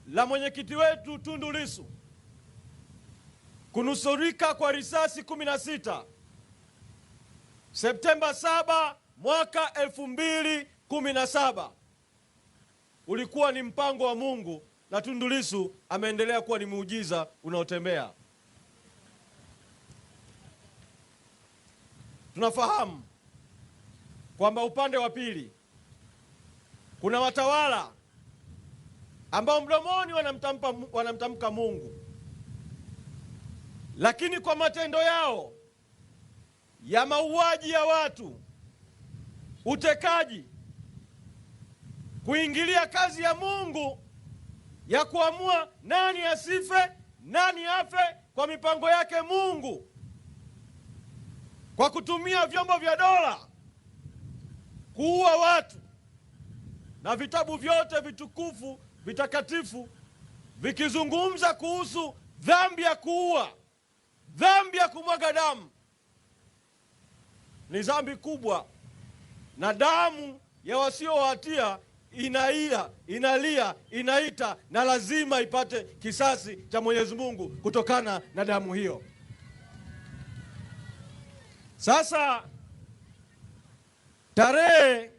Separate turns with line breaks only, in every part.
la mwenyekiti wetu Tundu Lissu kunusurika kwa risasi 16 Septemba 7 mwaka 2017 ulikuwa ni mpango wa Mungu, na Tundu Lissu ameendelea kuwa ni muujiza unaotembea. Tunafahamu kwamba upande wa pili kuna watawala ambao mdomoni wanamtamka Mungu, lakini kwa matendo yao ya mauaji ya watu, utekaji, kuingilia kazi ya Mungu ya kuamua nani asife, nani afe kwa mipango yake Mungu, kwa kutumia vyombo vya dola kuua watu, na vitabu vyote vitukufu vitakatifu vikizungumza kuhusu dhambi ya kuua, dhambi ya kumwaga damu. Ni dhambi kubwa, na damu ya wasio hatia inalia, inaita, na lazima ipate kisasi cha Mwenyezi Mungu kutokana na damu hiyo. Sasa tarehe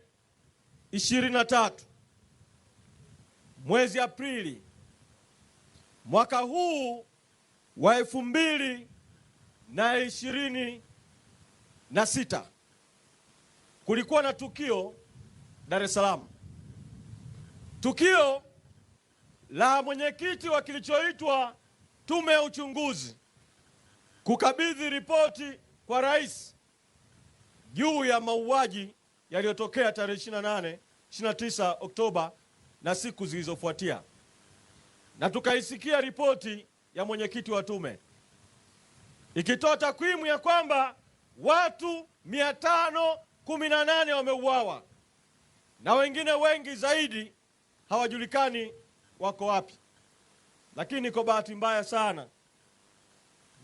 23 mwezi Aprili mwaka huu wa 2026 kulikuwa na tukio Dar es Salaam, tukio la mwenyekiti wa kilichoitwa tume ya uchunguzi kukabidhi ripoti kwa rais juu ya mauaji yaliyotokea tarehe 29 Oktoba na siku zilizofuatia, na tukaisikia ripoti ya mwenyekiti wa tume ikitoa takwimu ya kwamba watu 518 wameuawa na wengine wengi zaidi hawajulikani wako wapi. Lakini kwa bahati mbaya sana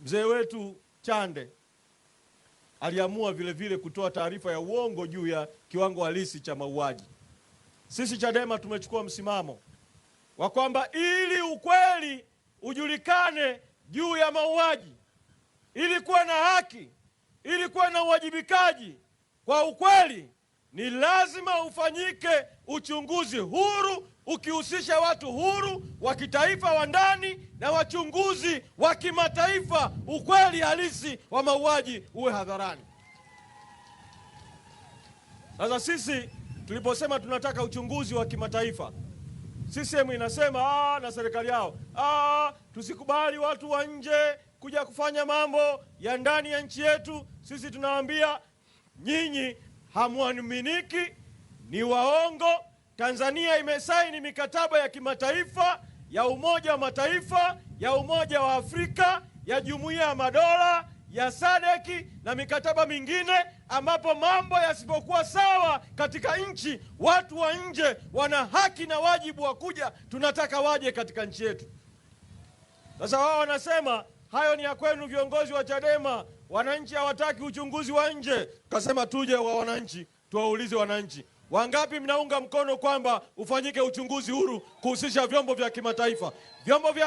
mzee wetu Chande aliamua vile kutoa taarifa ya uongo juu ya kiwango halisi cha mauaji. Sisi Chadema tumechukua msimamo wa kwamba ili ukweli ujulikane juu ya mauaji, ili kuwa na haki, ili kuwa na uwajibikaji kwa ukweli, ni lazima ufanyike uchunguzi huru ukihusisha watu huru wa kitaifa wa ndani na wachunguzi wa kimataifa. Ukweli halisi wa mauaji uwe hadharani. Sasa sisi tuliposema tunataka uchunguzi wa kimataifa, CCM inasema na serikali yao tusikubali watu wa nje kuja kufanya mambo ya ndani ya nchi yetu. Sisi tunawaambia nyinyi hamuaminiki, ni waongo. Tanzania imesaini mikataba ya kimataifa ya Umoja wa Mataifa, ya Umoja wa Afrika, ya Jumuiya ya Madola, ya SADC na mikataba mingine, ambapo mambo yasipokuwa sawa katika nchi, watu wa nje wana haki na wajibu wa kuja, tunataka waje katika nchi yetu. Sasa wao wanasema hayo ni ya kwenu viongozi wa Chadema, wananchi hawataki uchunguzi wa nje. Kasema tuje wa wananchi, tuwaulize wananchi, wangapi mnaunga mkono kwamba ufanyike uchunguzi huru kuhusisha vyombo vya kimataifa, vyombo vya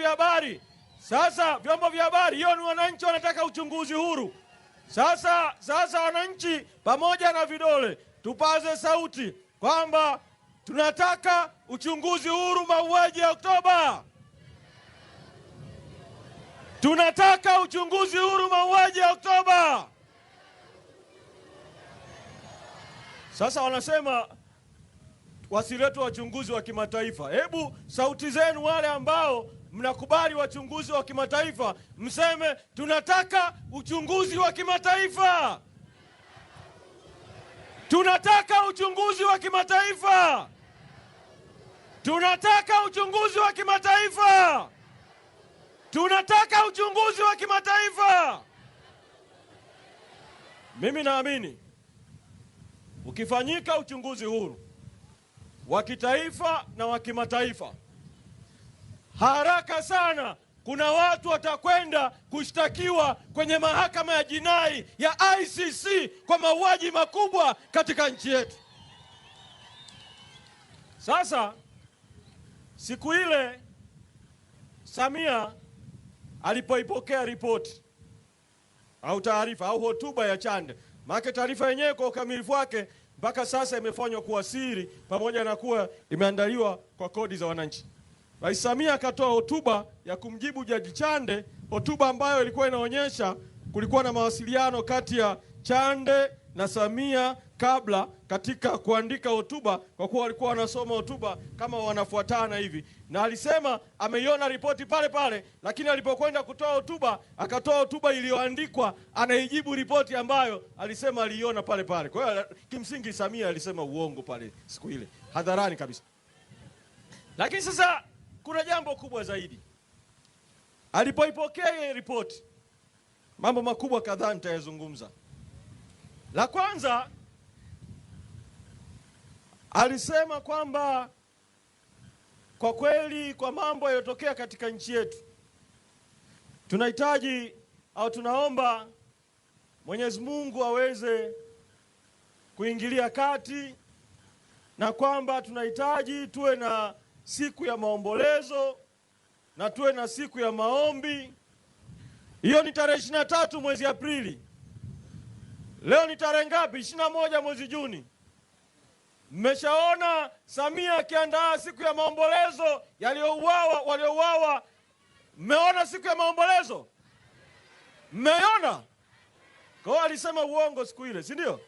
habari. Sasa vyombo vya habari, hiyo ni wananchi wanataka uchunguzi huru. Sasa wananchi pamoja na vidole tupaze sauti kwamba tunataka uchunguzi huru mauaji ya Oktoba. Tunataka uchunguzi huru mauaji ya Oktoba. Sasa wanasema wasiletwe wachunguzi wa kimataifa. Hebu sauti zenu wale ambao mnakubali wachunguzi wa kimataifa, mseme tunataka uchunguzi wa kimataifa. Tunataka uchunguzi wa kimataifa. Tunataka uchunguzi wa kimataifa. Tunataka uchunguzi wa kimataifa. Mimi naamini ukifanyika uchunguzi huru wa kitaifa na wa kimataifa, haraka sana kuna watu watakwenda kushtakiwa kwenye mahakama ya jinai ya ICC kwa mauaji makubwa katika nchi yetu. Sasa Siku ile Samia alipoipokea ripoti au taarifa au hotuba ya Chande, maana taarifa yenyewe kwa ukamilifu wake mpaka sasa imefanywa kuwa siri pamoja na kuwa imeandaliwa kwa kodi za wananchi. Rais Samia akatoa hotuba ya kumjibu Jaji Chande, hotuba ambayo ilikuwa inaonyesha kulikuwa na mawasiliano kati ya Chande na Samia kabla katika kuandika hotuba, kwa kuwa walikuwa wanasoma hotuba kama wanafuatana hivi, na alisema ameiona ripoti pale pale, lakini alipokwenda kutoa hotuba akatoa hotuba iliyoandikwa anaijibu ripoti ambayo alisema aliiona pale pale. Kwa hiyo kimsingi Samia alisema uongo pale siku ile hadharani kabisa. Lakini sasa kuna jambo kubwa zaidi. Alipoipokea ile ripoti, mambo makubwa kadhaa nitayazungumza. La kwanza, alisema kwamba kwa kweli kwa mambo yaliyotokea katika nchi yetu tunahitaji au tunaomba Mwenyezi Mungu aweze kuingilia kati, na kwamba tunahitaji tuwe na siku ya maombolezo na tuwe na siku ya maombi. Hiyo ni tarehe 23 mwezi Aprili. Leo ni tarehe ngapi? 21 mwezi Juni. Mmeshaona Samia akiandaa siku ya maombolezo waliouawa. Mmeona siku ya maombolezo? Mmeiona? Kwa hiyo alisema uongo siku ile, si ndio?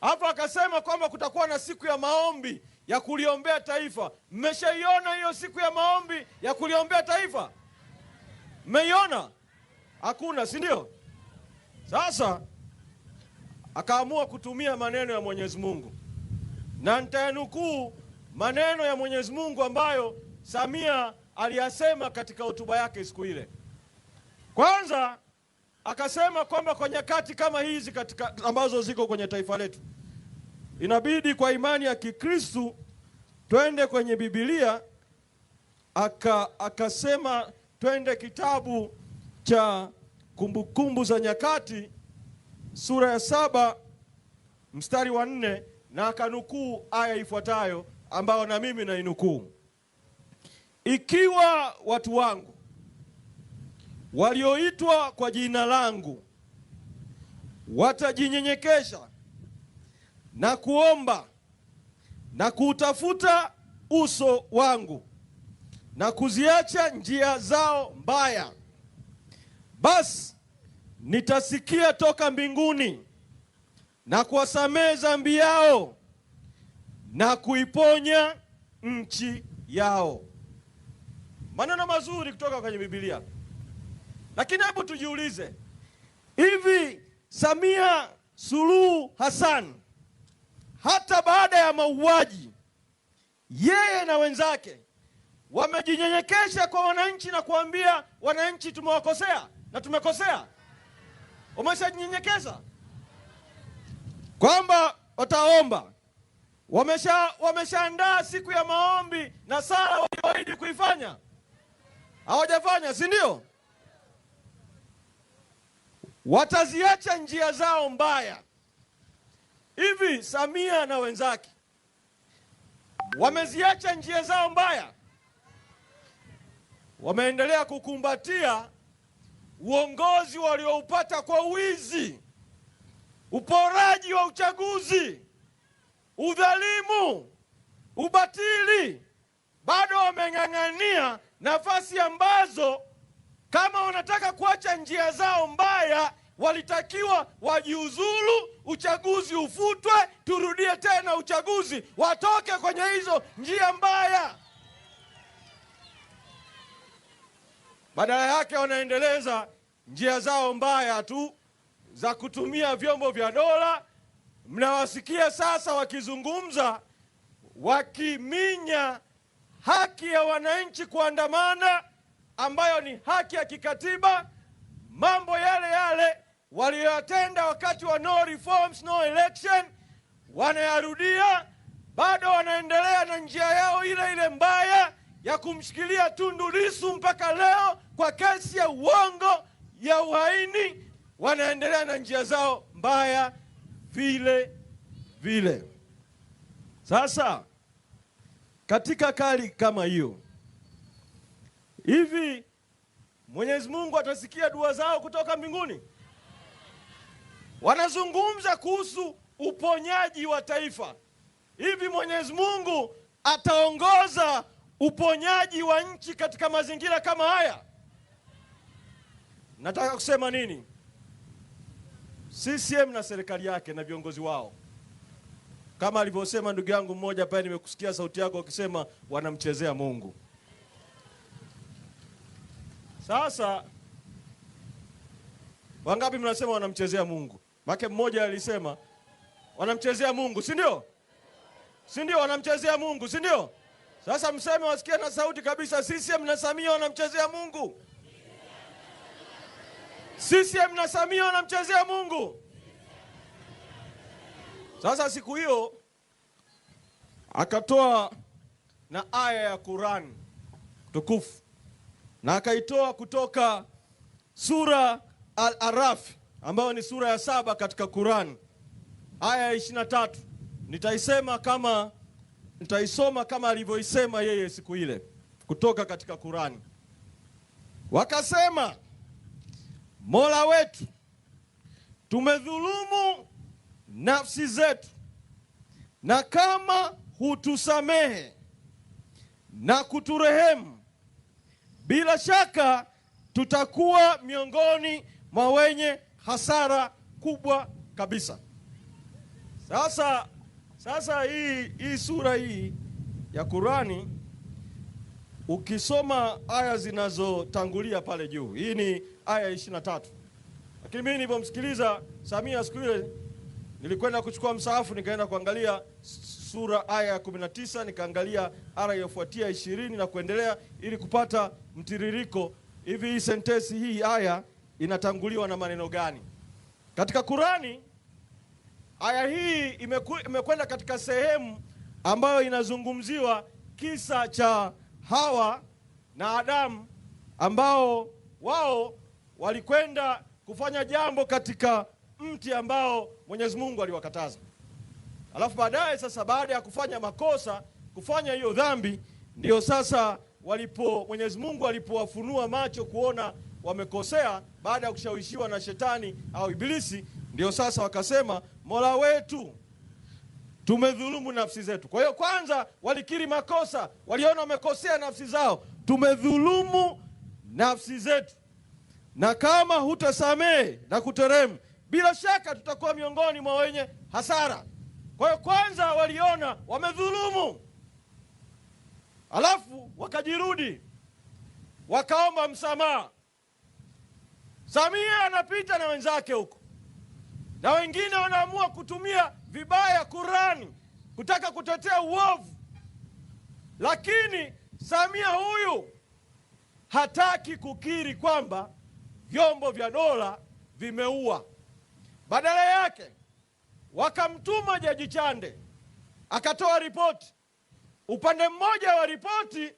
Hapo akasema kwamba kutakuwa na siku ya maombi ya kuliombea taifa. Mmeshaiona hiyo siku ya maombi ya kuliombea taifa? Mmeiona? Hakuna, si ndio? Sasa akaamua kutumia maneno ya Mwenyezi Mungu, na nitayanukuu maneno ya Mwenyezi Mungu ambayo Samia aliyasema katika hotuba yake siku ile. Kwanza akasema kwamba kwa nyakati kama hizi ambazo ziko kwenye taifa letu, inabidi kwa imani ya Kikristo twende kwenye Biblia. Akasema twende kitabu cha Kumbukumbu za Nyakati sura ya 7 mstari wa 4, na akanukuu aya ifuatayo ambayo na mimi nainukuu: ikiwa watu wangu walioitwa kwa jina langu watajinyenyekesha na kuomba na kuutafuta uso wangu na kuziacha njia zao mbaya, basi nitasikia toka mbinguni na kuwasamehe dhambi yao na kuiponya nchi yao. Maneno mazuri kutoka kwenye Biblia. Lakini hebu tujiulize, hivi Samia Suluhu Hassan hata baada ya mauaji, yeye na wenzake wamejinyenyekesha kwa wananchi na kuambia wananchi tumewakosea na tumekosea? Wameshajinyenyekeza kwamba wataomba, wameshaandaa siku ya maombi na sala walioahidi kuifanya? Hawajafanya, si ndio? Wataziacha njia zao mbaya. Hivi Samia na wenzake wameziacha njia zao mbaya? Wameendelea kukumbatia uongozi walioupata kwa wizi, uporaji wa uchaguzi, udhalimu, ubatili. Bado wameng'ang'ania nafasi ambazo kama wanataka kuacha njia zao mbaya walitakiwa wajiuzulu, uchaguzi ufutwe, turudie tena uchaguzi, watoke kwenye hizo njia mbaya. Badala yake wanaendeleza njia zao mbaya tu za kutumia vyombo vya dola. Mnawasikia sasa wakizungumza, wakiminya haki ya wananchi kuandamana, ambayo ni haki ya kikatiba. Mambo yale yale waliyotenda wakati wa no reforms no election wanayarudia. Bado wanaendelea na njia yao ile ile mbaya ya kumshikilia Tundu Lissu mpaka leo kwa kesi ya uongo ya uhaini. Wanaendelea na njia zao mbaya vile vile. Sasa katika kali kama hiyo, hivi Mwenyezi Mungu atasikia dua zao kutoka mbinguni? Wanazungumza kuhusu uponyaji wa taifa. Hivi Mwenyezi Mungu ataongoza uponyaji wa nchi katika mazingira kama haya? Nataka kusema nini? CCM na serikali yake na viongozi wao, kama alivyosema ndugu yangu mmoja pale, nimekusikia sauti yako ukisema wanamchezea Mungu. Sasa wangapi mnasema wanamchezea Mungu? Make mmoja alisema wanamchezea Mungu, si ndio? Si ndio? Wanamchezea Mungu, si ndio? Sasa mseme wasikie na sauti kabisa, CCM na Samia wanamchezea Mungu. CCM na Samia wanamchezea Mungu. Sasa siku hiyo akatoa na aya ya Qur'an tukufu, na akaitoa kutoka sura Al-Araf ambayo ni sura ya 7 katika Qur'an, aya ya 23. Nitaisoma kama alivyoisema yeye siku ile kutoka katika Qur'an. Wakasema, Mola wetu, tumedhulumu nafsi zetu, na kama hutusamehe na kuturehemu, bila shaka tutakuwa miongoni mwa wenye hasara kubwa kabisa. Sasa hii sura hii ya Qur'ani, ukisoma aya zinazotangulia pale juu, hii ni aya 23. Lakini mimi nilipomsikiliza Samia siku ile, nilikwenda kuchukua msahafu, nikaenda kuangalia sura aya ya 19, nikaangalia aya iliyofuatia 20 na kuendelea, ili kupata mtiririko. Hivi hii sentensi hii aya inatanguliwa na maneno gani katika Qur'ani? Aya hii imekwenda katika sehemu ambayo inazungumziwa kisa cha Hawa na Adamu, ambao wao walikwenda kufanya jambo katika mti ambao Mwenyezi Mungu aliwakataza. Alafu baadaye sasa, baada ya kufanya makosa, kufanya hiyo dhambi, ndio sasa Mwenyezi Mungu alipowafunua macho kuona wamekosea, baada ya kushawishiwa na shetani au ibilisi, ndio sasa wakasema, Mola wetu, tumedhulumu nafsi zetu. Kwa hiyo kwanza walikiri makosa, waliona wamekosea nafsi zao, tumedhulumu nafsi zetu, na kama hutasamehe na kuteremu, bila shaka tutakuwa miongoni mwa wenye hasara. Kwa hiyo kwanza waliona wamedhulumu, alafu wakajirudi, wakaomba msamaha. Samia anapita na wenzake huko, na wengine wanaamua kutumia vibaya Qur'ani kutaka kutetea uovu, lakini Samia huyu hataki kukiri kwamba vyombo vya dola vimeua. Badala yake wakamtuma Jaji Chande akatoa ripoti. Upande mmoja wa ripoti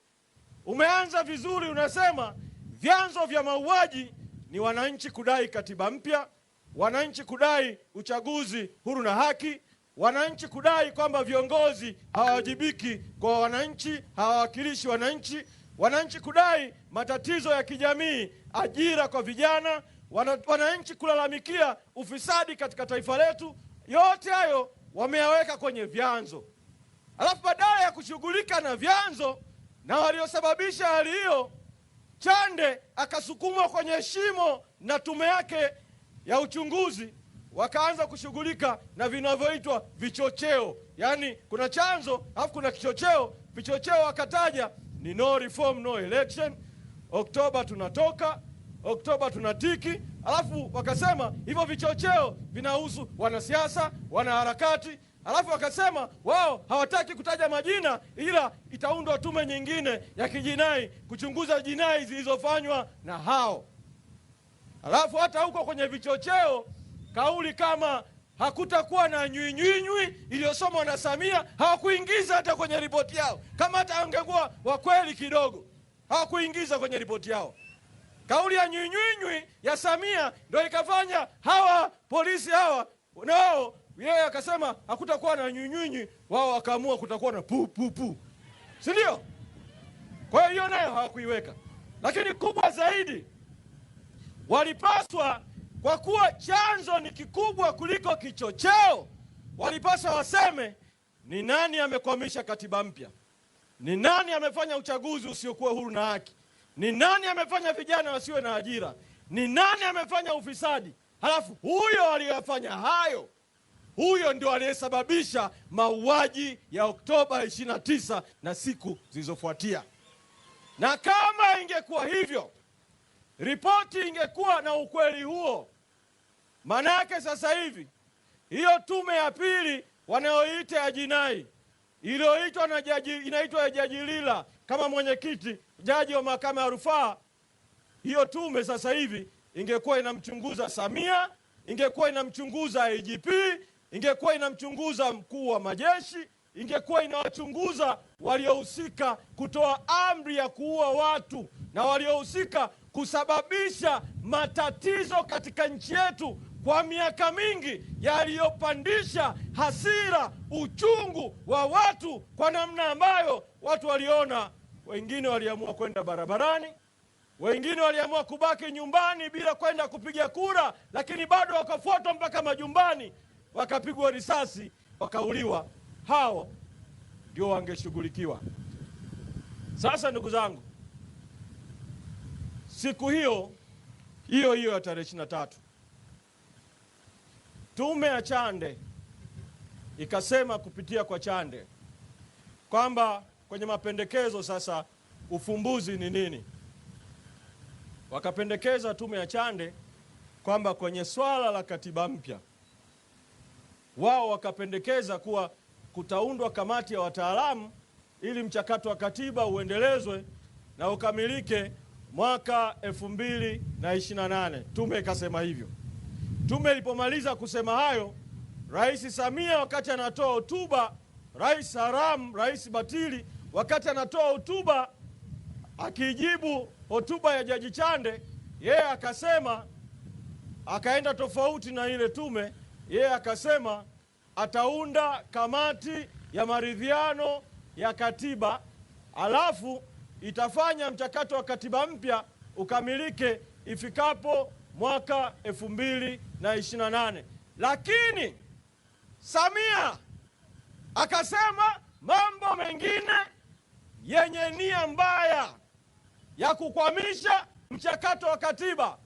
umeanza vizuri, unasema vyanzo vya mauaji ni wananchi kudai katiba mpya, wananchi kudai uchaguzi huru na haki, wananchi kudai kwamba viongozi hawawajibiki kwa wananchi, hawawakilishi wananchi, wananchi kudai matatizo ya kijamii, ajira kwa vijana, wananchi kulalamikia ufisadi katika taifa letu. Yote hayo wameyaweka kwenye vyanzo. Alafu badala ya kushughulika na vyanzo na waliosababisha hali hiyo, Chande akasukumwa kwenye shimo na tume yake ya uchunguzi, wakaanza kushughulika na vinavyoitwa vichocheo. Yaani kuna chanzo alafu kuna kichocheo. Vichocheo wakataja ni no reform no election, Oktoba tunatoka, Oktoba tunatiki. Alafu wakasema hivyo vichocheo vinahusu wanasiasa, wanaharakati. Alafu wakasema wao hawataki kutaja majina, ila itaundwa tume nyingine ya kijinai kuchunguza jinai zilizofanywa na hao. Alafu hata huko kwenye vichocheo, kauli kama hakutakuwa na nywinywinywi iliyosomwa na Samia hawakuingiza hata kwenye ripoti yao. Kama hata angekuwa wa kweli kidogo, hawakuingiza kwenye ripoti yao. Kauli ya nywinywinywi ya Samia ndio ikafanya hawa polisi hawa nao, yeye akasema hakutakuwa na nywinywinywi, wao wakaamua kutakuwa na pu pu pu. si ndio? Kwa hiyo nayo hawakuiweka, lakini kubwa zaidi walipaswa, kwa kuwa chanzo ni kikubwa kuliko kichocheo, walipaswa waseme ni nani amekwamisha katiba mpya, ni nani amefanya uchaguzi usiokuwa huru na haki, ni nani amefanya vijana wasiwe na ajira, ni nani amefanya ufisadi. Halafu huyo aliyefanya hayo, huyo ndio aliyesababisha mauaji ya Oktoba 29 na siku zilizofuatia. Na kama ingekuwa hivyo, ripoti ingekuwa na ukweli huo, maana yake sasa hivi hiyo tume ya pili wanayoita ya jinai iliyoitwa na inaitwa Jaji Lila kama mwenyekiti, jaji wa mahakama ya rufaa, hiyo tume sasa hivi ingekuwa inamchunguza Samia, ingekuwa inamchunguza IGP, ingekuwa inamchunguza mkuu wa majeshi, ingekuwa inawachunguza waliohusika kutoa amri ya kuua watu na waliohusika kusababisha matatizo katika nchi yetu kwa miaka mingi, yaliyopandisha hasira, uchungu wa watu kwa namna ambayo watu waliona. Wengine waliamua kwenda barabarani, wengine waliamua kubaki nyumbani bila kwenda kupiga kura, lakini bado wakafuatwa mpaka majumbani, wakapigwa risasi, wakauliwa. Hao ndio wangeshughulikiwa. Sasa ndugu zangu, siku hiyo ya tarehe 23 tume ya Chande ikasema kupitia kwa Chande kwamba kwenye mapendekezo sasa ufumbuzi ni nini. Wakapendekeza tume ya Chande kwamba kwenye swala la katiba mpya, wao wakapendekeza kuwa kutaundwa kamati ya wataalamu ili mchakato wa katiba uendelezwe na ukamilike mwaka 2028. Tume ikasema hivyo. Tume ilipomaliza kusema hayo, Rais Samia wakati anatoa hotuba, rais haramu, rais batili, wakati anatoa hotuba akijibu hotuba ya Jaji Chande, yeye akasema, akaenda tofauti na ile tume. Yeye akasema ataunda kamati ya maridhiano ya katiba, alafu itafanya mchakato wa katiba mpya ukamilike ifikapo mwaka 2028. Lakini Samia akasema mambo mengine yenye nia mbaya ya kukwamisha mchakato wa katiba.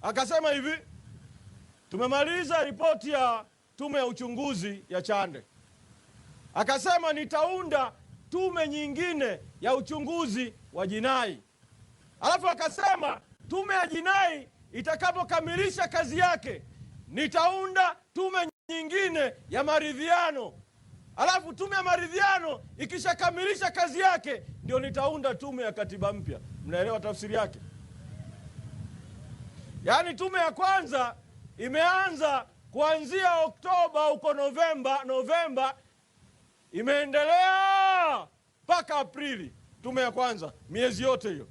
Akasema hivi, tumemaliza ripoti ya tume ya uchunguzi ya Chande, akasema nitaunda tume nyingine ya uchunguzi wa jinai. Alafu akasema tume ya jinai itakapokamilisha kazi yake, nitaunda tume nyingine ya maridhiano. Alafu tume ya maridhiano ikishakamilisha kazi yake, ndio nitaunda tume ya katiba mpya. Mnaelewa tafsiri yake? Yaani tume ya kwanza imeanza kuanzia Oktoba huko Novemba imeendelea mpaka Aprili. Tume ya kwanza miezi yote hiyo.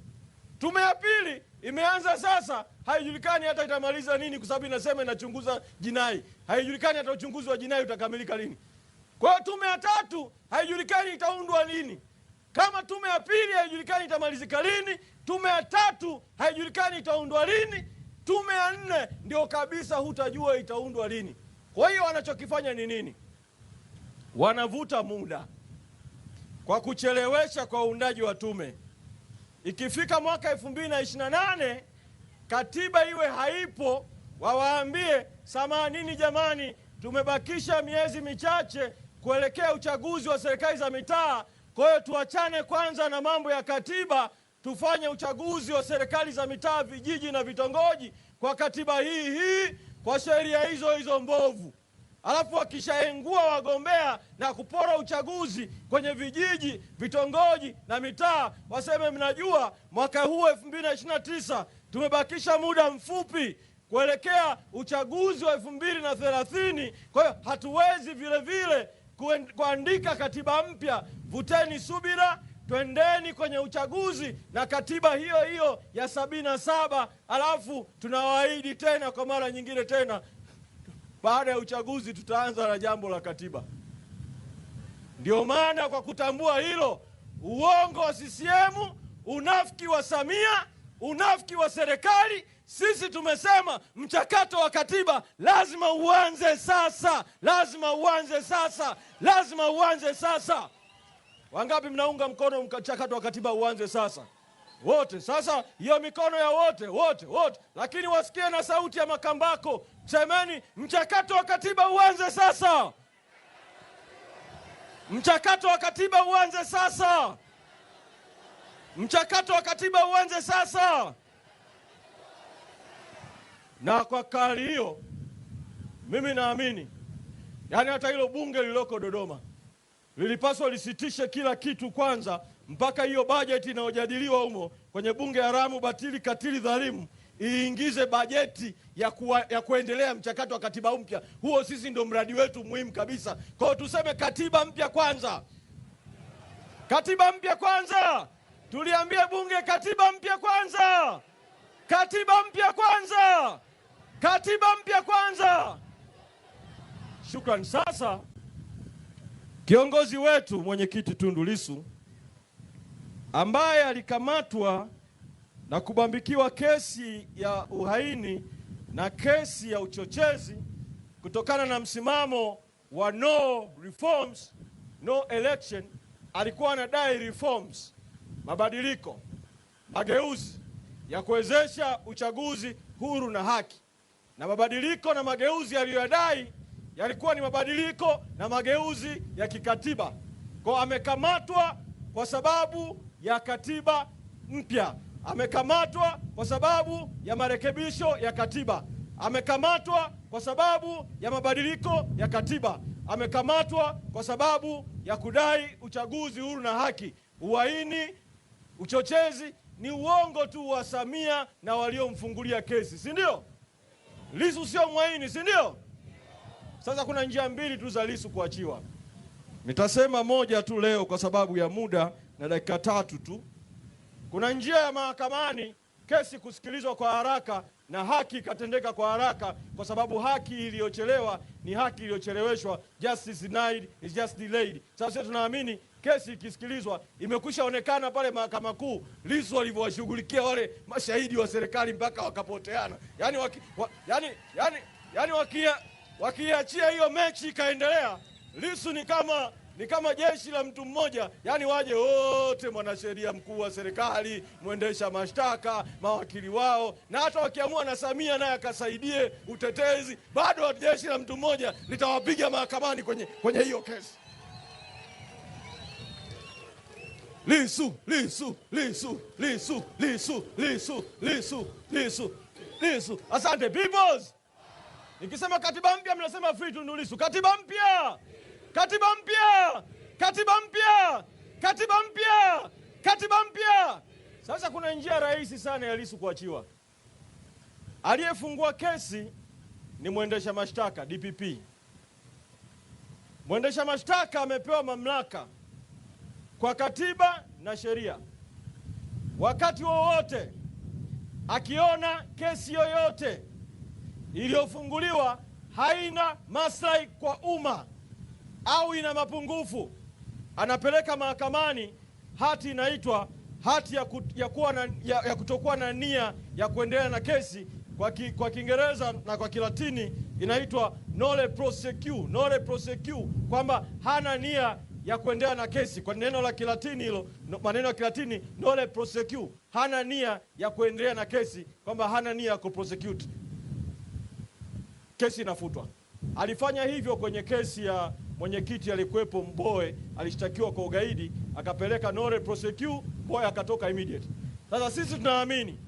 Tume ya pili imeanza sasa, haijulikani hata itamaliza nini, kwa sababu inasema inachunguza jinai. Haijulikani hata uchunguzi wa jinai utakamilika lini. Kwa hiyo tume ya tatu haijulikani itaundwa lini. Kama tume ya pili haijulikani itamalizika lini, tume ya tatu haijulikani itaundwa lini, tume ya nne ndio kabisa hutajua itaundwa lini. Kwa hiyo wanachokifanya ni nini? Wanavuta muda kwa kuchelewesha kwa uundaji wa tume. Ikifika mwaka 2028 katiba iwe haipo, wawaambie samanini jamani, tumebakisha miezi michache kuelekea uchaguzi wa serikali za mitaa, kwa hiyo tuachane kwanza na mambo ya katiba, tufanye uchaguzi wa serikali za mitaa, vijiji na vitongoji kwa katiba hii kwa sheria hizo mbovu. Alafu wakishaengua wagombea na kupora uchaguzi kwenye vijiji, vitongoji na mitaa, waseme mnajua mwaka huu 2029 tumebakisha muda mfupi kuelekea uchaguzi wa 2030, kwa hiyo hatuwezi vile kuandika katiba mpya. Vuteni subira, twendeni kwenye uchaguzi na katiba hiyo ya 77, alafu tunawaahidi tena kwa mara nyingine tena, baada ya uchaguzi tutaanza na jambo la katiba. Ndio maana kwa kutambua hilo, uongo wa CCM, unafiki wa Samia, unafiki wa serikali. Sisi tumesema mchakato wa katiba lazima uanze sasa, lazima uanze sasa, lazima uanze sasa. Wangapi mnaunga mkono mchakato wa katiba uanze sasa? Wote. Sasa hiyo mikono ya wote, wote, wote. Lakini wasikie na sauti ya Makambako. Semeni mchakato wa katiba uanze sasa. Mchakato wa katiba uanze sasa. Mchakato wa katiba uanze sasa. Na kwa kali hiyo, mimi naamini, yani hata hilo bunge lililoko Dodoma lilipaswa lisitishe kila kitu kwanza, mpaka hiyo bajeti inayojadiliwa humo kwenye bunge haramu, batili, katili, dhalimu iingize bajeti ya kuendelea mchakato wa katiba mpya. Huo sisi ndio mradi wetu muhimu kabisa. Kwa hiyo tuseme katiba mpya kwanza. Katiba mpya kwanza. Tuliambie bunge katiba mpya kwanza. Katiba mpya kwanza. Katiba mpya kwanza. Shukrani. Sasa kiongozi wetu mwenyekiti Tundu Lissu ambaye alikamatwa na kubambikiwa kesi ya uhaini na kesi ya uchochezi kutokana na msimamo wa no reforms, no election, alikuwa anadai reforms, mabadiliko, mageuzi ya kuwezesha uchaguzi huru na haki. Na mabadiliko na mageuzi aliyodai yalikuwa ni mabadiliko na mageuzi ya kikatiba. Kwa amekamatwa kwa sababu ya katiba mpya. Amekamatwa kwa sababu ya marekebisho ya katiba. Amekamatwa kwa sababu ya mabadiliko ya katiba. Amekamatwa kwa sababu ya kudai uchaguzi huru na haki. Uhaini, uchochezi ni uongo tu wa Samia na waliomfungulia kesi, si ndio? Lissu sio mhaini, si ndio? Sasa kuna njia mbili tu za Lissu kuachiwa. Nitasema moja tu leo kwa sababu ya muda na dakika 3 tu. Kuna njia ya mahakamani, kesi kusikilizwa kwa haraka na haki ikatendeka kwa haraka, kwa sababu haki iliyochelewa ni haki iliyocheleweshwa. Justice denied is just delayed. Sasa tunaamini kesi ikisikilizwa, imekwisha onekana pale Mahakama Kuu Lissu alivyowashughulikia wale mashahidi wa serikali mpaka wakapoteana. Yani wakiachia hiyo mechi ikaendelea, Lissu ni kama jeshi la mtu mmoja, yani waje wote, mwanasheria mkuu wa serikali, mwendesha mashtaka, mawakili wao, na hata wakiamua na Samia naye akasaidie utetezi, bado jeshi la mtu mmoja litawapiga mahakamani kwenye hiyo kesi. Lissu, Lissu, Lissu, Lissu, Lissu, Lissu, Lissu, Lissu, Lissu. Asante peoples. Nikisema katiba mpya mnasema free Tundu Lissu. Katiba mpya! Katiba mpya! Katiba mpya! Katiba mpya! Katiba mpya! Sasa kuna njia rahisi sana ya Lissu kuachiwa. Aliyefungua kesi ni mwendesha mashtaka DPP. Mwendesha mashtaka amepewa mamlaka kwa katiba na sheria, wakati wowote akiona kesi yoyote iliyofunguliwa haina maslahi kwa umma au ina mapungufu, anapeleka mahakamani hati inaitwa hati ya kutokuwa na nia ya kuendelea na kesi. Kwa Kiingereza na kwa Kilatini inaitwa nolle prosequi, nolle prosequi, kwamba hana nia ya kuendelea na kesi. Kwa neno la Kilatini hilo, maneno ya Kilatini nolle prosequi, hana nia ya kuendelea na kesi, kwamba hana nia ya kuprosecute, kesi inafutwa. Alifanya hivyo kwenye kesi ya mwenyekiti alikuwepo Mbowe, alishtakiwa kwa ugaidi, akapeleka nolle prosequi, Mbowe akatoka immediate. Sasa sisi tunaamini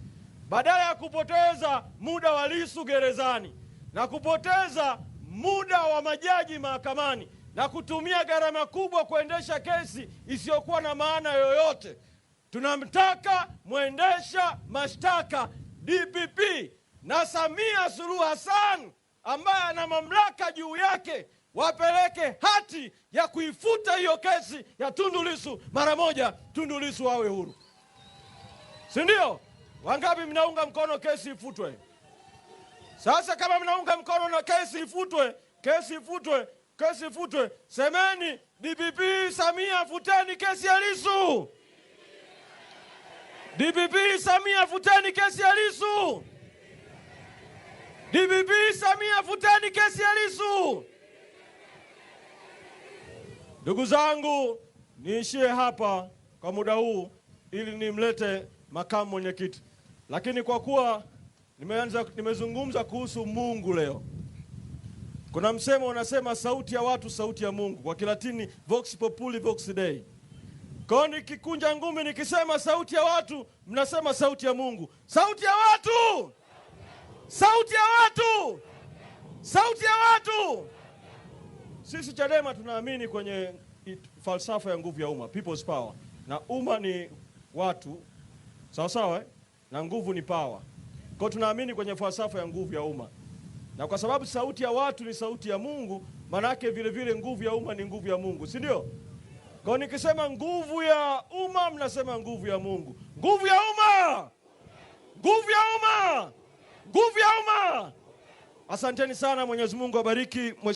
badala ya kupoteza muda wa Lissu gerezani na kupoteza muda wa majaji mahakamani na kutumia gharama kubwa kuendesha kesi isiyokuwa na maana yoyote, tunamtaka mwendesha mashtaka DPP na Samia Suluhu Hassan ambaye ana mamlaka juu yake wapeleke hati ya kuifuta hiyo kesi ya Tundu Lissu mara moja. Tundu Lissu awe huru, si ndio? Wangapi mnaunga mkono kesi ifutwe? Sasa kama mnaunga mkono na kesi ifutwe, kesi ifutwe, kesi ifutwe, semeni DPP Samia, futeni kesi ya Lissu. DPP Samia, futeni kesi ya Lissu. DPP Samia, futeni kesi ya Lissu. Ndugu zangu, niishie hapa kwa muda huu ili nimlete makamu mwenyekiti. Lakini kwa kuwa nimezungumza kuhusu Mungu leo, kuna msemo unasema sauti ya watu, sauti ya Mungu. Kwa Kilatini vox populi vox Dei. Kwa nikikunja ngumi nikisema sauti ya watu, mnasema sauti ya Mungu. Sauti ya watu! Sauti ya watu! Sauti ya watu! Sisi Chadema tunaamini kwenye falsafa ya nguvu ya umma, people's power. Na umma ni watu, sawa sawa, na nguvu ni power. Kwa tunaamini kwenye falsafa ya nguvu ya umma. Na kwa sababu sauti ya watu ni sauti ya Mungu, maana yake vile vile nguvu ya umma ni nguvu ya Mungu, si ndio? Kwa nikisema nguvu ya umma, mnasema nguvu ya Mungu. Nguvu ya umma! Nguvu ya umma! Nguvu ya umma! Asanteni sana, Mwenyezi Mungu abariki.